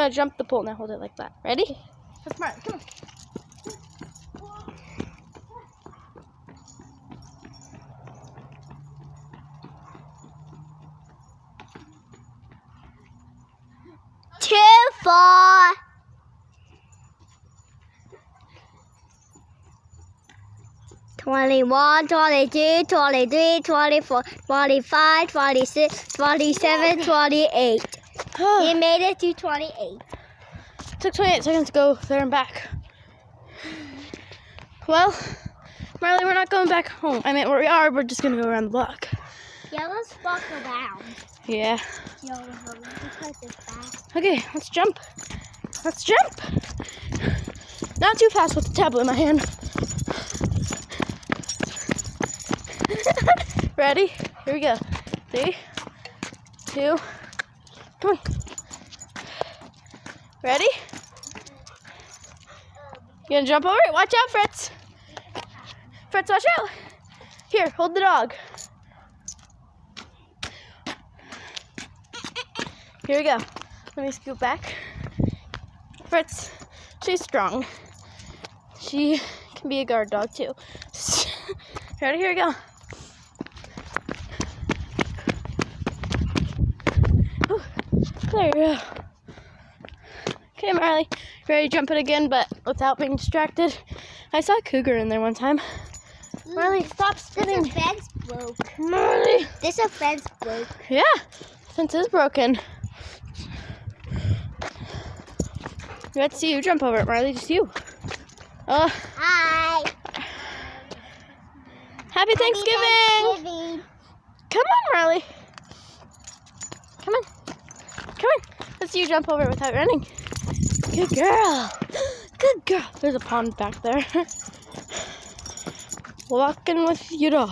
gotta jump the pole. Now hold it like that. Ready? That's Marley. Come on. Too far. 21, 22, 23, 24, 25, 26, 27, 28. You made it to 28. It took 28 seconds to go there and back. Well, Marley, we're not going back home. I mean, we are. We're just gonna go around the block. Yeah, let's walk around. Yeah. Because it's fast. Okay, let's jump. Let's jump. Not too fast with the tablet in my hand. Ready? Here we go. 3, 2, come on. Ready? You gonna jump over it? Watch out, Fritz. Fritz, watch out. Here, hold the dog. Here we go. Let me scoot back. Fritz, she's strong. She can be a guard dog too. Ready? Here we go. Ooh, there you go. Okay, Marley, ready to jump it again, but without being distracted. I saw a cougar in there one time. Marley, stop spinning. This fence broke. Marley. This fence broke. Yeah, fence is broken. Let's see you jump over it, Marley. Just you. Hi. Happy Thanksgiving. Come on, Marley. Come on. Come on. Let's see you jump over it without running. Good girl. Good girl. There's a pond back there. Walking with your dog.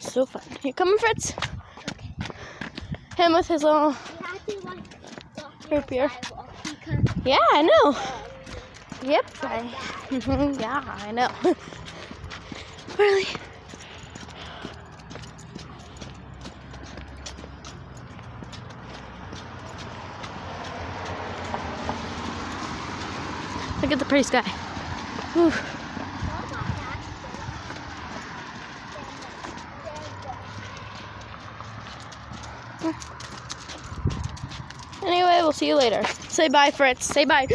So fun. You coming, Fritz? Okay. Him with his little root beer. Yeah, I know. Yep. Yeah, I know. Really? Look at the pretty sky. Whew. Anyway, we'll see you later. Say bye, Fritz. Say bye.